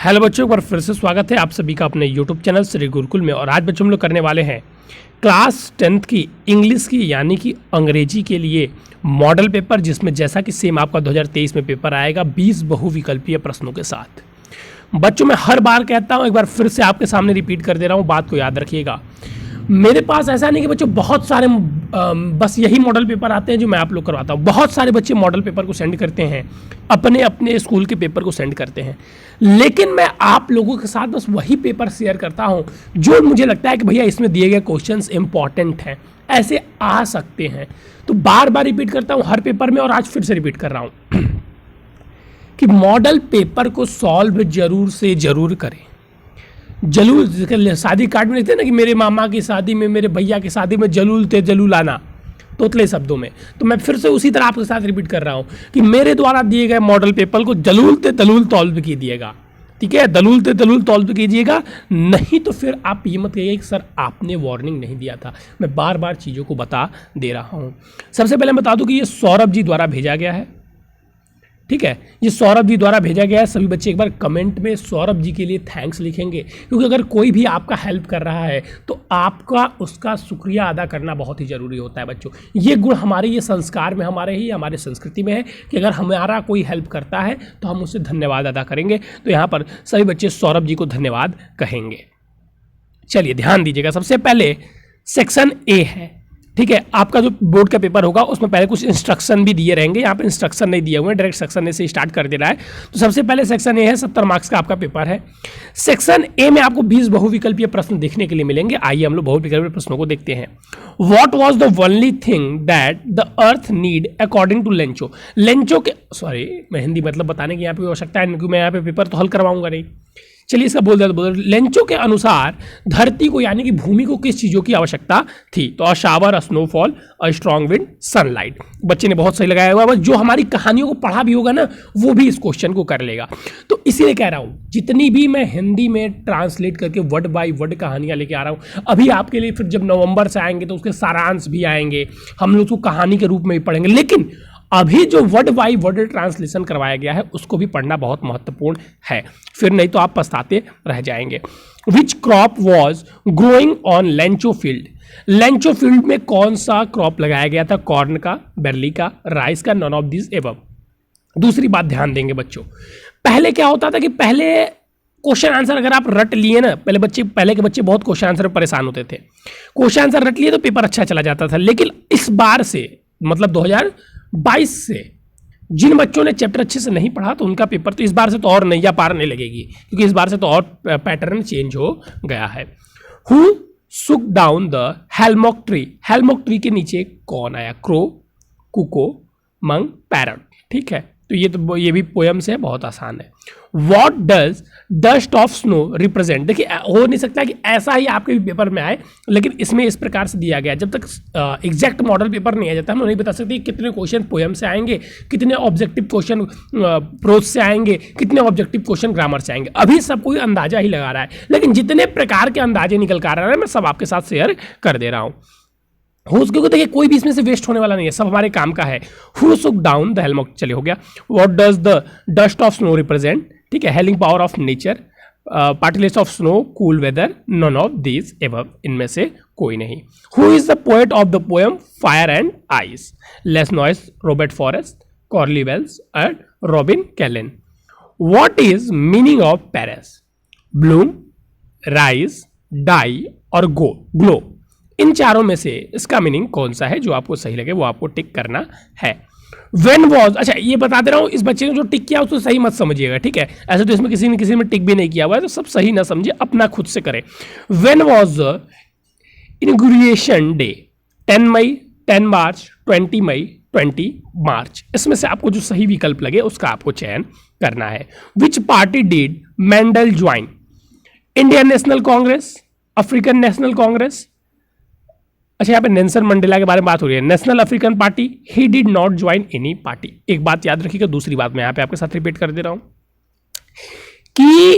Hello बच्चों, एक बार फिर से स्वागत है आप सभी का अपने यूट्यूब चैनल श्री गुरुकुल में। और आज बच्चों हम लोग करने वाले हैं क्लास 10th की इंग्लिश की यानी कि अंग्रेजी के लिए मॉडल पेपर, जिसमें जैसा कि सेम आपका 2023 में पेपर आएगा 20 बहुविकल्पीय प्रश्नों के साथ। बच्चों मैं हर बार कहता हूँ, एक बार फिर से आपके सामने रिपीट कर दे रहा हूँ, बात को याद रखिएगा। मेरे पास ऐसा नहीं कि बच्चों बहुत सारे बस यही मॉडल पेपर आते हैं जो मैं आप लोग करवाता हूँ। बहुत सारे बच्चे मॉडल पेपर को सेंड करते हैं, अपने अपने स्कूल के पेपर को सेंड करते हैं, लेकिन मैं आप लोगों के साथ बस वही पेपर शेयर करता हूँ जो मुझे लगता है कि भैया इसमें दिए गए क्वेश्चंस इंपॉर्टेंट हैं, ऐसे आ सकते हैं। तो बार बार रिपीट करता हूँ हर पेपर में, और आज फिर से रिपीट कर रहा हूँ कि मॉडल पेपर को सॉल्व जरूर से जरूर करें। जलूल शादी कार्ड में लिखते हैं ना कि मेरे मामा की शादी में, मेरे भैया की शादी में जलूल थे जलूल आना, तोतले शब्दों में। तो मैं फिर से उसी तरह आपके साथ रिपीट कर रहा हूं कि मेरे द्वारा दिए गए मॉडल पेपर को जलूल थे तलूल तौल कीजिएगा। ठीक है, दलूल थे तलूल तौल कीजिएगा, नहीं तो फिर आप ये मत कहिए कि सर आपने वार्निंग नहीं दिया था। मैं बार बार चीज़ों को बता दे रहा हूँ। सबसे पहले बता दूँ कि ये सौरभ जी द्वारा भेजा गया है। ठीक है, ये सौरभ जी द्वारा भेजा गया है। सभी बच्चे एक बार कमेंट में सौरभ जी के लिए थैंक्स लिखेंगे, क्योंकि अगर कोई भी आपका हेल्प कर रहा है तो आपका उसका शुक्रिया अदा करना बहुत ही ज़रूरी होता है बच्चों। ये गुण हमारे, ये संस्कार में हमारे संस्कृति में है कि अगर हमारा कोई हेल्प करता है तो हम उससे धन्यवाद अदा करेंगे। तो यहाँ पर सभी बच्चे सौरभ जी को धन्यवाद कहेंगे। चलिए ध्यान दीजिएगा, सबसे पहले सेक्शन ए है। ठीक है, आपका जो बोर्ड का पेपर होगा उसमें पहले कुछ इंस्ट्रक्शन भी दिए रहेंगे। यहाँ पर इंस्ट्रक्शन नहीं दिए हुए हैं, डायरेक्ट सेक्शन ए से स्टार्ट कर दे रहा है। तो सबसे पहले सेक्शन ए है, 70 मार्क्स का आपका पेपर है। सेक्शन ए में आपको 20 बहुविकल्पीय प्रश्न देखने के लिए मिलेंगे। आइए हम लोग बहुविकल्पीय प्रश्नों को देखते हैं। What was the only thing that the earth need according to Lencho. Lencho के, सॉरी मैं हिंदी मतलब बताने की यहाँ पे आवश्यकता है, क्योंकि मैं यहाँ पे पेपर तो हल करवाऊंगा नहीं। चलिए इसका बोल देता हूं। लेंचो के अनुसार धरती को यानी कि भूमि को किस चीज़ों की आवश्यकता थी? तो a shower, a snowfall, a strong wind, sunlight. बच्चे ने बहुत सही लगाया हुआ, बस जो हमारी कहानियों को पढ़ा भी होगा ना वो भी इस क्वेश्चन को कर लेगा। तो इसीलिए कह रहा हूं, जितनी भी मैं हिंदी में ट्रांसलेट करके वर्ड बाय वर्ड कहानियां लेके आ रहा हूं अभी आपके लिए। फिर जब नवंबर से आएंगे तो उसके सारांश भी आएंगे, हम लोग उसको कहानी के रूप में भी पढ़ेंगे। लेकिन अभी जो वर्ड बाय वर्ड ट्रांसलेशन करवाया गया है उसको भी पढ़ना बहुत महत्वपूर्ण है, फिर नहीं तो आप पछताते रह जाएंगे। Which crop was growing on Lencho field. Lencho field में कौन सा क्रॉप लगाया गया था? कॉर्न का, बेर्ली का, राइस का, नॉन ऑफ दिस एबव। दूसरी बात ध्यान देंगे बच्चों, पहले क्या होता था कि पहले क्वेश्चन आंसर अगर आप रट लिए ना, पहले के बच्चे बहुत क्वेश्चन आंसर में परेशान होते थे। क्वेश्चन आंसर रट लिए तो पेपर अच्छा चला जाता था। लेकिन इस बार से, मतलब 2022 से, जिन बच्चों ने चैप्टर अच्छे से नहीं पढ़ा तो उनका पेपर तो इस बार से तो और नैया पार नहीं लगेगी, क्योंकि इस बार से तो और पैटर्न चेंज हो गया है। हु सुक डाउन द हेलमॉक ट्री। हेलमॉक ट्री के नीचे कौन आया? क्रो, कुको, मंग, पैरट। ठीक है, तो ये भी पोयम से बहुत आसान है। What does dust of snow represent? देखिए हो नहीं सकता कि ऐसा ही आपके भी पेपर में आए, लेकिन इसमें इस प्रकार से दिया गया। जब तक एग्जैक्ट मॉडल पेपर नहीं आ जाता हम लोग नहीं बता सकते कितने क्वेश्चन पोयम से आएंगे, कितने ऑब्जेक्टिव क्वेश्चन प्रोज से आएंगे, कितने ऑब्जेक्टिव क्वेश्चन ग्रामर से आएंगे। अभी सब कोई अंदाजा ही लगा रहा है, लेकिन जितने प्रकार के अंदाजे निकल कर आ रहे हैं मैं सब आपके साथ शेयर कर दे रहा हूँ। क्योंकि देखिए कोई भी इसमें से वेस्ट होने वाला नहीं है, सब हमारे काम का है। हु सुक डाउन द हेलमॉक, चलिए हो गया। What does the dust of snow represent? ठीक है, healing power of nature, particles of snow, cool weather, none of this above, इनमें से कोई नहीं। Who is the poet of the poem fire and ice? Les Noyes, Robert Frost, Carolyn Wells and Robin Callan. What is meaning of perish? Bloom, rise, die और glow. इन चारों में से इसका मीनिंग कौन सा है? जो आपको सही लगे वो आपको टिक करना है। When was, अच्छा ये बता दे रहा हूं, इस बच्चे ने जो टिक किया उसको सही मत समझिएगा। ठीक है, ऐसे तो इसमें किसी में टिक भी नहीं किया हुआ है, तो सब सही ना समझिए, अपना खुद से करें। When was inauguration day? 10 मई, 10 मार्च, 20 मई, 20 मार्च। इसमें से आपको जो सही विकल्प लगे उसका आपको चयन करना है। Which party did Mendel join? Indian national Congress, African national Congress. अच्छा, यहाँ पे नेल्सन मंडेला के बारे में बात हो रही है। National African party, he did not join any party. एक बात याद रखिएगा, दूसरी बात मैं यहाँ पे आपके साथ रिपीट कर दे रहा हूं कि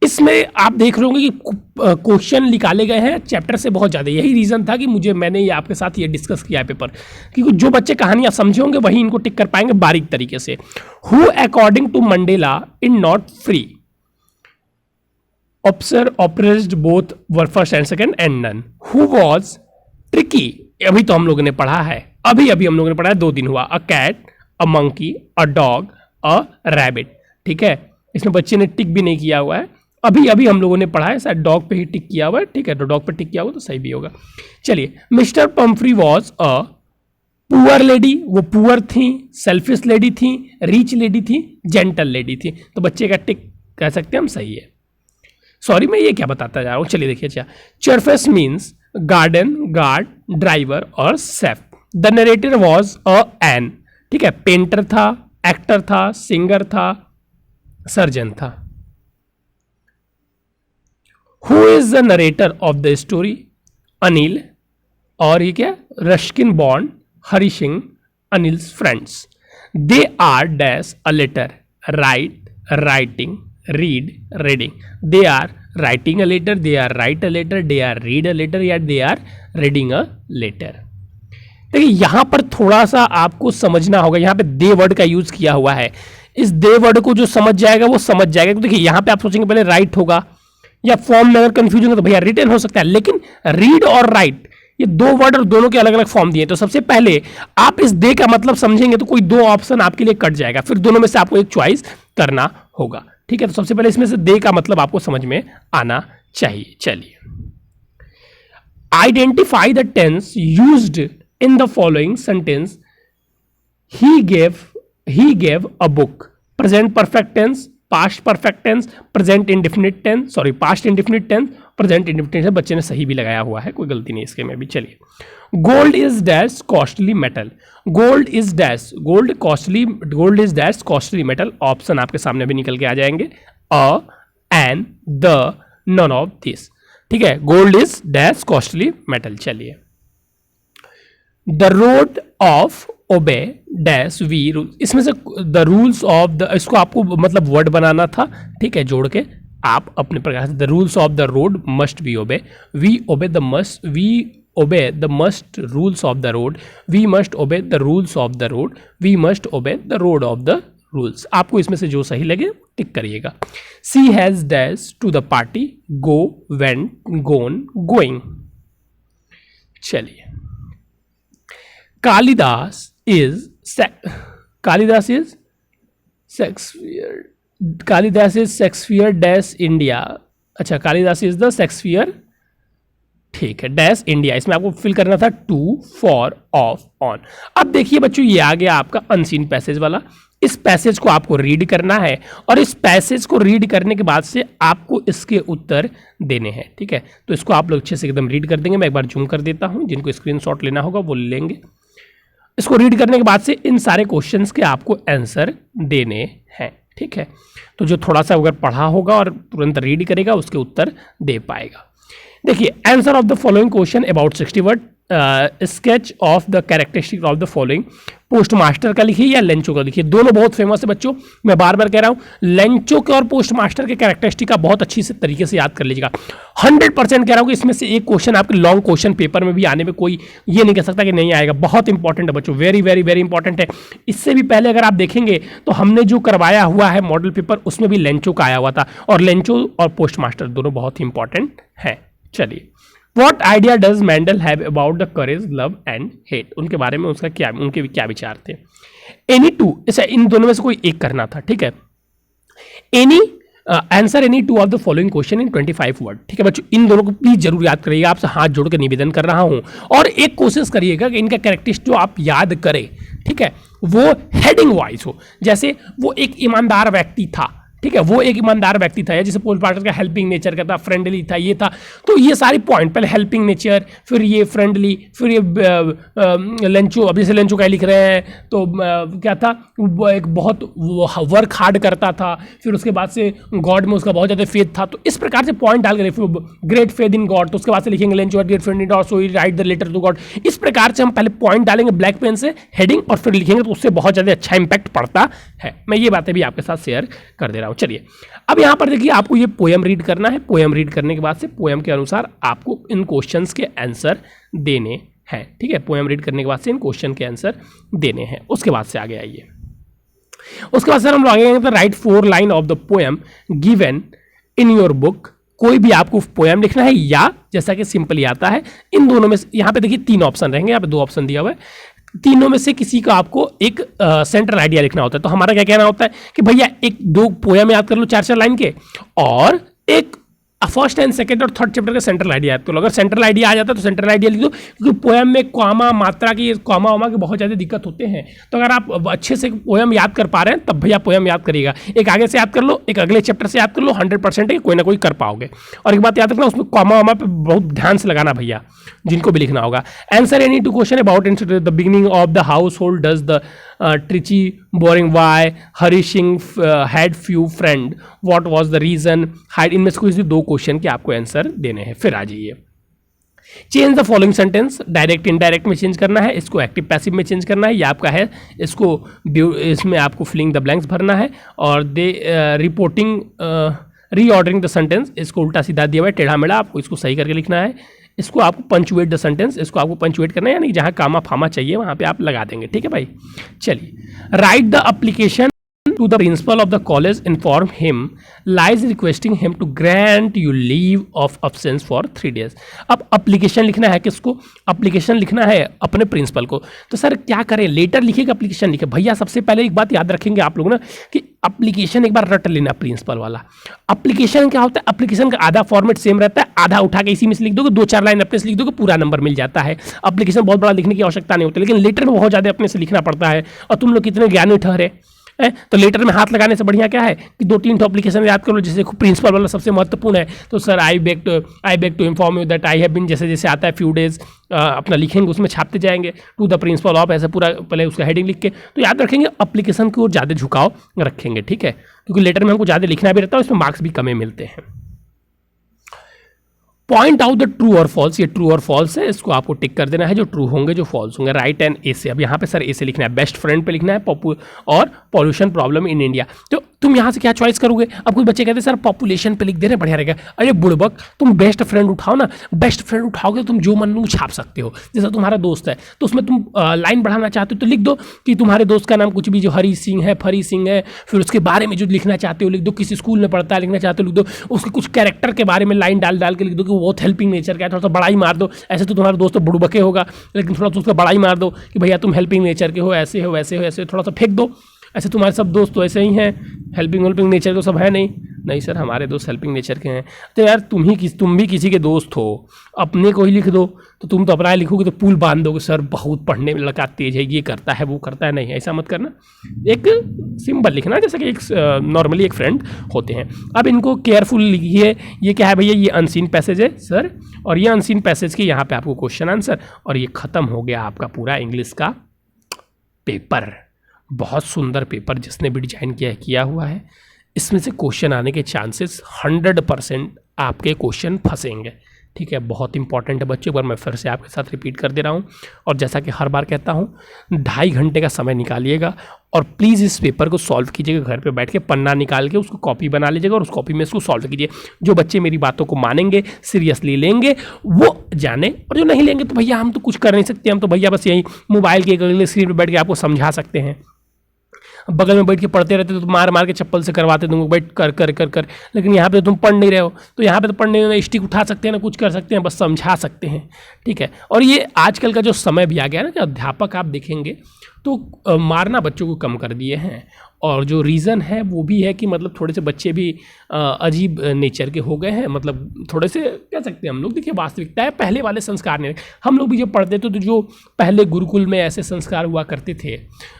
इस इसमें आप देख रहे होंगे कि क्वेश्चन निकाले गए हैं चैप्टर से बहुत ज़्यादा। यही रीज़न था कि मैंने ये आपके साथ ये डिस्कस किया है पेपर, क्योंकि जो बच्चे कहानियाँ समझे होंगे वही इनको टिक कर पाएंगे बारीक तरीके से। Who according to Mandela in not free oppressed both were first and second and none. Who was tricky, अभी तो हम लोगों ने पढ़ा है, अभी हम लोगों ने पढ़ा है, 2 दिन हुआ। A cat, a monkey, a dog, a rabbit. ठीक है, इसमें बच्चे ने टिक भी नहीं किया हुआ है, अभी हम लोगों ने पढ़ा है, शायद डॉग पे ही टिक किया हुआ है। ठीक है, तो डॉग पे टिक किया हुआ तो सही भी होगा। चलिए, mister Pomfrey was a poor lady, वो पुअर थी, सेल्फिश लेडी थी, रिच लेडी थी, जेंटल लेडी थी। तो बच्चे का टिक कह सकते हैं हम सही है। सॉरी, मैं ये क्या बताता जा रहा हूँ। चलिए देखिए, अच्छा, चरफेस मीन्स गार्डन, गार्ड, ड्राइवर और safe. The narrator was a N, ठीक है, पेंटर था, एक्टर था, सिंगर था, सर्जन था। Who is the narrator of the story? Anil, और ये क्या, Ruskin Bond, Hari Singh, Anil's friends. They are dash a letter, write, writing, read, reading. They are writing a letter, they are write a letter, they are read a letter, या they are reading a letter. देखिए यहां पर थोड़ा सा आपको समझना होगा, यहां पे दे वर्ड का यूज किया हुआ है। इस दे वर्ड को जो समझ जाएगा वो समझ जाएगा। तो देखिए यहां पे आप सोचेंगे पहले राइट होगा, या फॉर्म में अगर कंफ्यूजन हो तो भैया रिटन हो सकता है, लेकिन रीड और राइट ये 2 वर्ड और दोनों के अलग अलग फॉर्म दिए। तो सबसे पहले आप इस दे का मतलब समझेंगे तो कोई 2 ऑप्शन आपके लिए कट जाएगा, फिर दोनों में से आपको एक चॉइस करना होगा। ठीक है, तो सबसे पहले इसमें से दे का मतलब आपको समझ में आना चाहिए। चलिए, identify the tense used in the following sentence. He gave a book. Present perfect tense, past perfect tense, present indefinite tense, sorry past indefinite tense, present indefinite tense. बच्चे ने सही भी लगाया हुआ है, कोई गलती नहीं इसके में भी। चलिए, gold is dash costly metal. Gold is dash, gold is dash costly metal. Option आपके सामने भी निकल के आ जाएंगे, a, an, the, none of this. ठीक है, gold is dash costly metal. चलिए, the road of obey dash we rule. इसमें से द रूल्स ऑफ द, इसको आपको मतलब वर्ड बनाना था। ठीक है, जोड़ के आप अपने प्रकार से, the rules of the road must be obey, we obey the must, we obey the must rules of the road, we must obey the rules of the road, we must obey the road of the rules. आपको इसमें से जो सही लगे tick करिएगा। She has dash to the party, go, went, gone, going. चलिए, Kalidas is Shakespeare dash India. अच्छा, Kalidas is the Shakespeare, ठीक है, डैश इंडिया। इसमें आपको फिल करना था टू, फॉर, ऑफ, ऑन। अब देखिए बच्चों, ये आ गया आपका अनसीन पैसेज वाला। इस पैसेज को आपको रीड करना है, और इस पैसेज को रीड करने के बाद से आपको इसके उत्तर देने हैं। ठीक है, तो इसको आप लोग अच्छे से एकदम रीड कर देंगे। मैं एक बार जूम कर देता हूं, जिनको स्क्रीनशॉट लेना होगा वो लेंगे। इसको रीड करने के बाद से इन सारे क्वेश्चंस के आपको आंसर देने हैं। ठीक है, तो जो थोड़ा सा अगर पढ़ा होगा और तुरंत रीड करेगा उसके उत्तर दे पाएगा। देखिए, answer of the following question about 60 word. Sketch of the characteristic of the following. Post master का लिखिए या लेंचो का लिखिए, दोनों बहुत फेमस है बच्चों। मैं बार बार कह रहा हूं, लेंचो के और पोस्ट मास्टर के कैरेक्टरिस्टिक का बहुत अच्छी से तरीके से याद कर लीजिएगा। 100% कह रहा हूं कि इसमें से एक क्वेश्चन आपके लॉन्ग क्वेश्चन पेपर में भी आने में कोई ये नहीं कह सकता कि नहीं आएगा। बहुत इंपॉर्टेंट है बच्चों, वेरी वेरी वेरी इंपॉर्टेंट है। इससे भी पहले अगर आप देखेंगे तो हमने जो करवाया हुआ है मॉडल पेपर, उसमें भी लेंचो का आया हुआ था, और लेंचो और पोस्ट मास्टर दोनों बहुत ही इंपॉर्टेंट है। चलिए, What idea does Mendel have about the courage, love and hate? उनके बारे में उसका क्या, उनके क्या विचार थे? Any two, ऐसा इन दोनों में से कोई एक करना था। ठीक है, any answer any 2 of the following question in 25 word. ठीक है बच्चों, इन दोनों को प्लीज जरूर याद करिएगा। आपसे हाथ जोड़ के निवेदन कर रहा हूं, और एक कोशिश करिएगा कि इनका कैरेक्टरिस्टिक जो आप याद करें, ठीक है, वो हेडिंग वाइज हो। जैसे वो एक ईमानदार व्यक्ति था, ठीक है, वो एक ईमानदार व्यक्ति था, जैसे पोल पार्टर का हेल्पिंग नेचर का था, फ्रेंडली था, ये था। तो ये सारी पॉइंट, पहले हेल्पिंग नेचर, फिर ये फ्रेंडली, फिर ये लेंचो, अब जैसे लेंचो का लिख रहे हैं तो क्या था, वो एक बहुत वर्क हार्ड करता था, फिर उसके बाद से गॉड में उसका बहुत ज़्यादा फेथ था। तो इस प्रकार से पॉइंट डाल कर, ग्रेट फेथ इन गॉड, तो उसके बाद से लिखेंगे लेंचो और great faith in God, so he right the letter to God. इस प्रकार से हम पहले पॉइंट डालेंगे ब्लैक पेन से, हेडिंग, और फिर लिखेंगे, तो उससे बहुत ज़्यादा अच्छा इंपैक्ट पड़ता है। मैं ये बातें भी आपके साथ शेयर कर दे रहा हूँ। हूँ। चलिए अब यहाँ पर देखिए आपको ये पोएम रीड करना है। पोएम रीड करने के बाद से पोएम के अनुसार आपको इन क्वेश्चंस के आंसर देने हैं। ठीक है, पोएम रीड करने के बाद से इन क्वेश्चन के आंसर देने हैं। उसके बाद से आगे आइए, उसके बाद सर हम लोग आगे आएंगे तो right 4 line of the poem given in your book. कोई भी आपको पोएम लिखना है या जैसा कि सिंपली आता है इन दोनों में, यहाँ पे देखिए 3 ऑप्शन रहेंगे, यहाँ पे 2 ऑप्शन दिया हुआ है, तीनों में से किसी का आपको एक सेंट्रल आइडिया लिखना होता है। तो हमारा क्या कहना होता है कि भैया 1-2 पोएम याद कर लो 4-4 लाइन के, और एक फर्स्ट एंड सेकंड और थर्ड चैप्टर का सेंट्रल आइडिया। तो अगर सेंट्रल आइडिया आ जाता है तो सेंट्रल आइडिया लिख दो, क्योंकि पोएम में कॉमा मात्रा की कॉमा वॉमा के बहुत ज़्यादा दिक्कत होते हैं। तो अगर आप अच्छे से पोएम याद कर पा रहे हैं तब भैया पोएम याद करिएगा। एक आगे से याद कर लो, एक अगले चैप्टर से याद कर लो, 100% है कोई ना कोई कर पाओगे। और एक बात याद रखना, उसमें कॉमा वॉमा पे बहुत ध्यान से लगाना भैया, जिनको भी लिखना होगा। Answer any 2 question about the beginning of the house hold does the Trichy boring why Hari Singh had few friend what was the reason hide। इनमें से कोई 2 क्वेश्चन के आपको आंसर देने हैं। फिर आ जाइए, change the following sentence, direct indirect में चेंज करना है, इसको एक्टिव पैसिव में चेंज करना है, ये आपका है, इसको इसमें आपको फिलिंग द ब्लैंक्स भरना है। और दे रिपोर्टिंग रीऑर्डरिंग द सेंटेंस, इसको उल्टा सीधा दिया हुआ है टेढ़ा मेढ़ा, आपको इसको सही करके लिखना है। इसको आपको पंचुएट द सेंटेंस, इसको आपको पंचुएट करना है, यानी जहाँ कामा फामा चाहिए वहाँ पे आप लगा देंगे। ठीक है भाई, चलिए right the application to the principal of the college, inform him lies requesting him to grant you leave of absence for 3 days। अब एप्लीकेशन लिखना है किसको? एप्लीकेशन लिखना है अपने प्रिंसिपल को। तो सर क्या करें, लेटर लिखेगा एप्लीकेशन लिखे? भैया सबसे पहले एक बात याद रखेंगे आप लोग ना कि एप्लीकेशन एक बार रट लेना प्रिंसिपल वाला। एप्लीकेशन क्या होता है, एप्लीकेशन का आधा फॉर्मेट सेम रहता है, आधा उठा के इसी में से लिख दोगे, 2-4 लाइन अपने से लिख दोगे, पूरा नंबर मिल जाता है। एप्लीकेशन बहुत बड़ा लिखने की आवश्यकता नहीं होती, लेकिन लेटर में बहुत ज़्यादा अपने से लिखना पड़ता है। और तुम लोग कितने ज्ञानी ठहरे, तो लेटर में हाथ लगाने से बढ़िया क्या है कि 2-3 एप्लीकेशन याद कर लो, जैसे प्रिंसिपल वाला सबसे महत्वपूर्ण है। तो sir I beg to inform you that I have been, जैसे जैसे आता है फ्यू डेज अपना लिखेंगे, उसमें छापते जाएंगे टू द प्रिंसिपल ऑफ, ऐसे पूरा पहले उसका हेडिंग लिख के। तो याद रखेंगे एप्लीकेशन की ओर ज़्यादा झुकाव रखेंगे। ठीक है, क्योंकि लेटर में हमको ज़्यादा लिखना भी रहता है, उसमें मार्क्स भी कम मिलते हैं। पॉइंट आउट द ट्रू और फॉल्स, ये ट्रू और फॉल्स है, इसको आपको टिक कर देना है, जो ट्रू होंगे जो फॉल्स होंगे। राइट एंड ए से, अब यहाँ पे सर ए से लिखना है, बेस्ट फ्रेंड पे लिखना है और पॉल्यूशन प्रॉब्लम इन इंडिया। तो तुम यहाँ से क्या चॉइस करोगे? अब कुछ बच्चे कहते हैं सर पॉपुलेशन पे लिख दे रहे बढ़िया रहेगा। अरे बुड़बक, तुम बेस्ट फ्रेंड उठाओ ना, बेस्ट फ्रेंड उठाओगे तो तुम जो मन में छाप सकते हो। जैसा तुम्हारा दोस्त है तो उसमें तुम लाइन बढ़ाना चाहते हो तो लिख दो कि तुम्हारे दोस्त का नाम कुछ भी, जो हरी सिंह है, फरी सिंह है, फिर उसके बारे में जो लिखना चाहते हो लिख दो, किसी स्कूल में पढ़ता है लिखना चाहते हो लिख दो, उसके कुछ कैरेक्टर के बारे में लाइन डाल डाल के लिख दो कि वो बहुत हेल्पिंग नेचर का है, थोड़ा सा बड़ा ही मार दो। ऐसे तो तुम्हारा दोस्त तो बुड़बके होगा, लेकिन थोड़ा सा उसका बड़ा ही मार दो कि भैया तुम हेल्पिंग नेचर के हो, ऐसे हो वैसे हो, ऐसे थोड़ा सा फेंक दो। ऐसे तुम्हारे सब दोस्त तो ऐसे ही हैं, हेल्पिंग नेचर तो सब है नहीं सर हमारे दोस्त हेल्पिंग नेचर के हैं। तो यार तुम भी किसी के दोस्त हो, अपने को ही लिख दो। तो तुम तो अपना लिखोगे तो पुल बांध दोगे, सर बहुत पढ़ने में लगा तेज है, ये करता है वो करता है। नहीं, ऐसा मत करना, एक सिंबल लिखना जैसे कि एक नॉर्मली एक फ्रेंड होते हैं। अब इनको केयरफुल लिखिए। ये क्या है भैया? ये अनसीन पैसेज है सर, और ये अनसीन पैसेज के यहाँ पे आपको क्वेश्चन आंसर, और ये खत्म हो गया आपका पूरा इंग्लिश का पेपर। बहुत सुंदर पेपर जिसने भी डिजाइन किया हुआ है। इसमें से क्वेश्चन आने के चांसेस 100% आपके क्वेश्चन फंसेंगे। ठीक है, बहुत इंपॉर्टेंट है बच्चों। एक बार मैं फिर से आपके साथ रिपीट कर दे रहा हूँ, और जैसा कि हर बार कहता हूँ 2.5 घंटे का समय निकालिएगा और प्लीज़ इस पेपर को सॉल्व कीजिएगा। घर पे बैठ के पन्ना निकाल के उसको कॉपी बना लीजिएगा और उस कॉपी में इसको सॉल्व कीजिए। जो बच्चे मेरी बातों को मानेंगे, सीरियसली लेंगे, वो जाने, और जो नहीं लेंगे तो भैया हम तो कुछ कर नहीं सकते। हम तो भैया बस यही मोबाइल के अगले स्क्रीन पर बैठ के आपको समझा सकते हैं। बगल में बैठ के पढ़ते रहते तो मार मार के चप्पल से करवाते तुमको बैठ कर कर कर कर, लेकिन यहाँ पे तुम पढ़ नहीं रहे हो। तो यहाँ पे तो पढ़ने में स्टिक उठा सकते हैं ना कुछ कर सकते हैं, बस समझा सकते हैं। ठीक है, और ये आजकल का जो समय भी आ गया ना कि अध्यापक आप देखेंगे तो मारना बच्चों को कम कर दिए हैं। और जो रीज़न है वो भी है कि मतलब थोड़े से बच्चे भी अजीब नेचर के हो गए हैं, मतलब थोड़े से कह सकते हैं हम लोग। देखिए वास्तविकता है, पहले वाले संस्कार नहीं। हम लोग भी जब पढ़ते थे तो जो पहले गुरुकुल में ऐसे संस्कार हुआ करते थे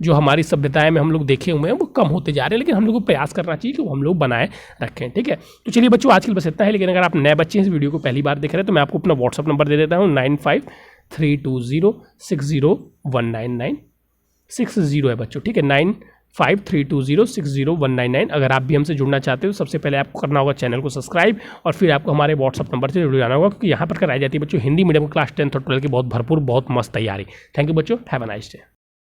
जो हमारी सभ्यताएं में हम लोग देखे हुए हैं, वो कम होते जा रहे हैं। लेकिन हम लोग को प्रयास करना चाहिए कि वो हम लोग बनाए रखें। ठीक है, तो चलिए बच्चों आज के लिए बस इतना है। लेकिन अगर आप नए बच्चे इस वीडियो को पहली बार देख रहे हैं तो मैं आपको अपना व्हाट्सअप नंबर दे देता हूँ, 9532060199 है बच्चों। ठीक है, 9532060199। अगर आप भी हमसे जुड़ना चाहते हो सबसे पहले आपको करना होगा चैनल को सब्सक्राइब, और फिर आपको हमारे व्हाट्सअप नंबर से जुड़ जाना होगा, क्योंकि यहाँ पर कराई जाती है बच्चों हिंदी मीडियम क्लास 10th और 12 की बहुत भरपूर बहुत मस्त तैयारी। थैंक यू बच्चों, हैव अ नाइस डे।